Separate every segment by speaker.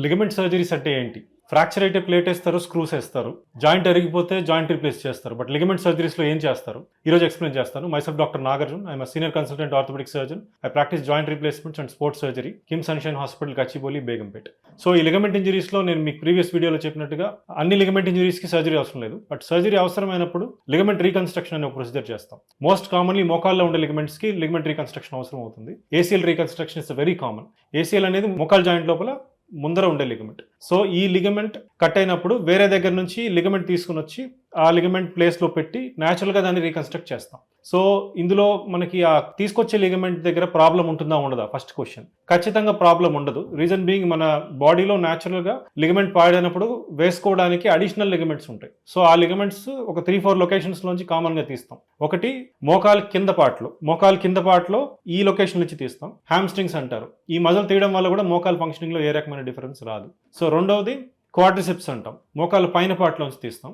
Speaker 1: Ligament surgeries అంటే ఏంటి? Fracture అయితే ప్లేట్ వేస్తారు, స్క్రూస్ వేస్తారు. జాయింట్ అరిగిపోతే జాయింట్ రీప్లేస్ చేస్తారు. బట్ లిగమెంట్ సర్జరీస్లో ఏం చేస్తారు? ఈరోజు ఎక్స్ప్లెయిన్ చేస్తాను. Myself doctor Nagarjun. I'm senior consultant orthopaedic surgeon. I practice joint replacements and sports surgery, KIMS Sunshine hospital, Gachibowli, Begumpet. So ఈ లిగమెంట్ ఇంజరీస్లో నేను మీకు ప్రీవియస్ వీడియోలో చెప్పినట్టుగా అన్ని లిగమెంట్ ఇంజరీస్కి సర్జరీ అవసరం లేదు. బట్ సర్జరీ అవసరమైనప్పుడు లిగమెంట్ రీకన్స్ట్రక్షన్ అనే ఒక ప్రొసీజర్ చేస్తాం. మోస్ట్ కామన్లీ మోకాల్లో ఉండే లిగమెంట్స్కి లిగమెంట్ రీకన్స్ట్రక్షన్ అవసరం అవుతుంది. ACL reconstruction is very common. ACL అనేది మోకాల్ జాయింట్ లోపల ముందర ఉండే లిగమెంట్. సో ఈ లిగమెంట్ కట్ అయినప్పుడు వేరే దగ్గర నుంచి లిగమెంట్ తీసుకుని వచ్చి ఆ లిగమెంట్ ప్లేస్లో పెట్టి న్యాచురల్గా దాన్ని రీకన్స్ట్రక్ట్ చేస్తాం. సో ఇందులో మనకి ఆ తీసుకొచ్చే లిగమెంట్ దగ్గర ప్రాబ్లం ఉంటుందా ఉండదా? First question. ఖచ్చితంగా ప్రాబ్లం ఉండదు. రీజన్ బీయింగ్ మన బాడీలో న్యాచురల్గా లిగమెంట్ పాడైనప్పుడు వేసుకోవడానికి అడిషనల్ లిగమెంట్స్ ఉంటాయి. సో ఆ లిగమెంట్స్ ఒక 3-4 లొకేషన్స్ నుంచి కామన్గా తీస్తాం. ఒకటి మోకాలు కింద పార్ట్లో ఈ లొకేషన్ నుంచి తీస్తాం. హ్యామ్స్ట్రింగ్స్ అంటారు. ఈ మజిల్ తీయడం వల్ల కూడా మోకాలు ఫంక్షనింగ్లో ఏ రకమైన డిఫరెన్స్ రాదు. సో రెండవది క్వాడ్రిసెప్స్ అంటాం. మోకాలు పైన పార్ట్లోంచి తీస్తాం.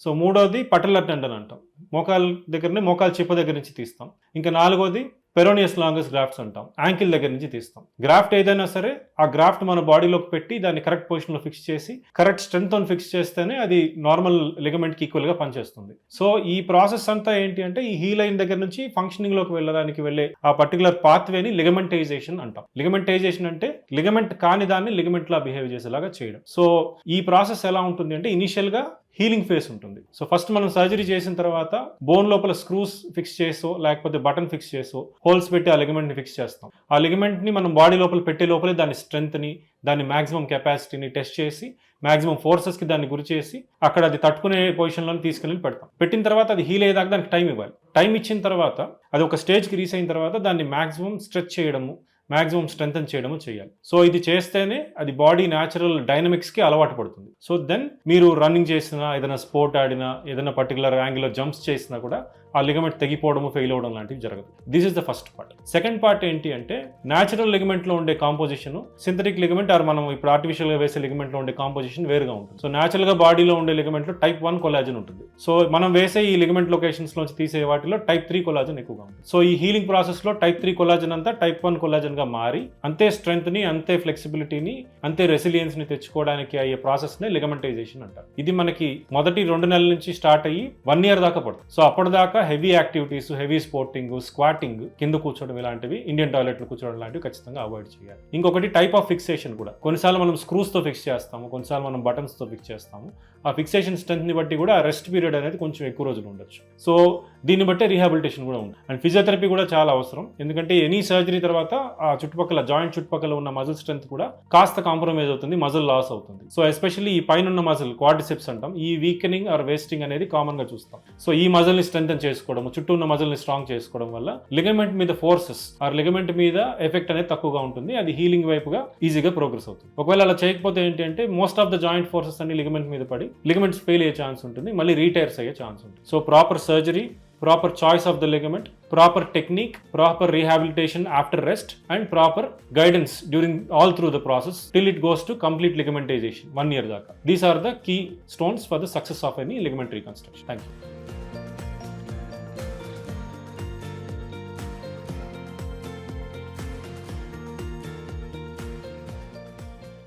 Speaker 1: సో మూడోది పటల్లర్ టెండన్ అంటాం. మోకాలు దగ్గరనే మోకాలు చిప్ప దగ్గర నుంచి తీస్తాం. ఇంకా నాలుగోది పెరోనియస్ లాంగస్ గ్రాఫ్ట్స్ అంటాం. యాంకిల్ దగ్గర నుంచి తీస్తాం. గ్రాఫ్ట్ ఏదైనా సరే ఆ గ్రాఫ్ట్ మన బాడీలోకి పెట్టి దాన్ని కరెక్ట్ పొజిషన్లో ఫిక్స్ చేసి కరెక్ట్ స్ట్రెంగ్త్తో ఫిక్స్ చేస్తేనే అది నార్మల్ లిగమెంట్కి ఈక్వల్గా పనిచేస్తుంది. సో ఈ ప్రాసెస్ అంతా ఏంటి అంటే ఈ హీ లైన్ దగ్గర నుంచి ఫంక్షనింగ్లోకి వెళ్ళడానికి వెళ్ళే ఆ పర్టికులర్ పాత్వేని లిగమెంటైజేషన్ అంటాం. లిగమెంటైజేషన్ అంటే లిగమెంట్ కాని దాన్ని లిగమెంట్లా బిహేవ్ చేసేలాగా చేయడం. సో ఈ ప్రాసెస్ ఎలా ఉంటుంది అంటే ఇనిషియల్గా హీలింగ్ ఫేస్ ఉంటుంది. సో ఫస్ట్ మనం సర్జరీ చేసిన తర్వాత బోన్ లోపల స్క్రూస్ ఫిక్స్ చేసో లేకపోతే బటన్ ఫిక్స్ చేసో హోల్స్ పెట్టి ఆ లిగమెంట్ని ఫిక్స్ చేస్తాం. ఆ లిగమెంట్ని మనం బాడీ లోపల పెట్టే లోపలే దాని స్ట్రెంగ్త్ని, దాని మ్యాక్సిమం కెపాసిటీని టెస్ట్ చేసి మ్యాక్సిమం ఫోర్సెస్కి దాన్ని గురి చేసి అక్కడ అది తట్టుకునే పొజిషన్లో తీసుకెళ్ళి పెడతాం. పెట్టిన తర్వాత అది హీల్ అయ్యేదాకా దానికి టైం ఇవ్వాలి. టైం ఇచ్చిన తర్వాత అది ఒక స్టేజ్కి రీచ్ అయిన తర్వాత దాన్ని మ్యాక్సిమం స్ట్రెచ్ చేయడము, మ్యాక్సిమం స్ట్రెంథన్ చేయడము చేయాలి. సో ఇది చేస్తేనే అది బాడీ న్యాచురల్ డైనమిక్స్కి అలవాటు పడుతుంది. సో దెన్ మీరు రన్నింగ్ చేసినా, ఏదైనా స్పోర్ట్ ఆడినా, ఏదైనా పర్టికులర్ యాంగిల్లో జంప్స్ చేసినా కూడా ఆ లిగమెంట్ తెగిపోవడము, ఫెయిల్ అవ్వడం లాంటివి జరగదు. This is the first part. Second part ఏంటి అంటే న్యాచురల్ లిగమెంట్లో ఉండే కాంపోజిషన్, సింథటిక్ లిగమెంట్ ఆర్ మనం ఇప్పుడు ఆర్టిఫిషియల్గా వేసే లిగమెంట్లో ఉండే కాంపోజిషన్ వేరుగా ఉంటుంది. సో న్యాచురల్గా బాడీలో ఉండే లిగమెంట్లో టైప్ 1 కొలాజన్ ఉంటుంది. సో మనం వేసే ఈ లిగమెంట్ లొకేషన్స్ నుంచి తీసే వాటిలో టైప్ 3 కొలాజన్ ఎక్కువగా ఉంటుంది. సో ఈ హీలింగ్ ప్రాసెస్లో టైప్ 3 కొలాజన్ అంతా టైప్ 1 కొలాజన్గా మారి అంతే స్ట్రెంగ్త్ని, అంతే ఫ్లెక్సిబిలిటీని, అంతే రెసిలియన్స్ని తెచ్చుకోవడానికి అయ్యే ప్రాసెస్నే లిగమెంటైజేషన్ అంటారు. ఇది మనకి మొదటి 2 నెలల నుంచి స్టార్ట్ అయ్యి 1 year దాకా పడుతుంది. సో అప్పటిదాకా heavy activities, heavy sporting, squatting, కింద కూర్చోవడం ఇలాంటివి, ఇండియన్ టాయిలెట్లో కూర్చోవడం లాంటివి ఖచ్చితంగా అవాయిడ్ చేయాలి. ఇంకొకటి టైప్ ఆఫ్ ఫిక్సేషన్ కూడా. కొన్నిసార్లు మనం స్క్రూస్తో ఫిక్స్ చేస్తాము, కొన్నిసార్లు మనం బటన్స్తో ఫిక్స్ చేస్తాము. ఆ ఫిక్సేషన్ స్ట్రెంత్ని బట్టి కూడా రెస్ట్ పీరియడ్ అనేది కొంచెం ఎక్కువ రోజులు ఉండొచ్చు. సో దీన్ని బట్టే రీహాబిలిటేషన్ కూడా ఉంది. అండ్ ఫిజియోథెరపీ కూడా చాలా అవసరం. ఎందుకంటే ఎనీ సర్జరీ తర్వాత ఆ చుట్టుపక్కల జాయింట్ చుట్టుపక్కల ఉన్న మజిల్ స్ట్రెంత్ కూడా కాస్త కాంప్రమైజ్ అవుతుంది, మజిల్ లాస్ అవుతుంది. సో ఎస్పెషల్లీ ఈ పైన ఉన్న మజిల్ క్వాడ్రిసెప్స్ అంటాం, ఈ వీకెనింగ్ ఆర్ వేస్టింగ్ అనేది కామన్ గా చూస్తాం. సో ఈ మజిల్ ని స్ట్రెంథెన్ చేసుకోవడం, చుట్టూ ఉన్న మజిల్ ని స్ట్రాంగ్ చేసుకోవడం వల్ల లిగమెంట్ మీద ఫోర్సెస్ ఆర్ లిగమెంట్ మీద ఎఫెక్ట్ అనేది తక్కువగా ఉంటుంది. అది హీలింగ్ వైపుగా ఈజీగా ప్రోగ్రెస్ అవుతుంది. ఒకవేళ అలా చేయకపోతే ఏంటి అంటే most of the joint forces అన్ని లిగమెంట్ మీద పడి లిగమెంట్స్ ఫెయిల్ అయ్యే ఛాన్స్ ఉంటుంది, మళ్ళీ రీటైర్స్ అయ్యే ఛాన్స్ ఉంటుంది. So proper surgery, proper choice of the ligament, proper technique, proper rehabilitation after rest, and proper guidance during all through the process till it goes to complete ligamentization 1 year daaka. These are the key stones for the success of any ligament reconstruction. Thank you.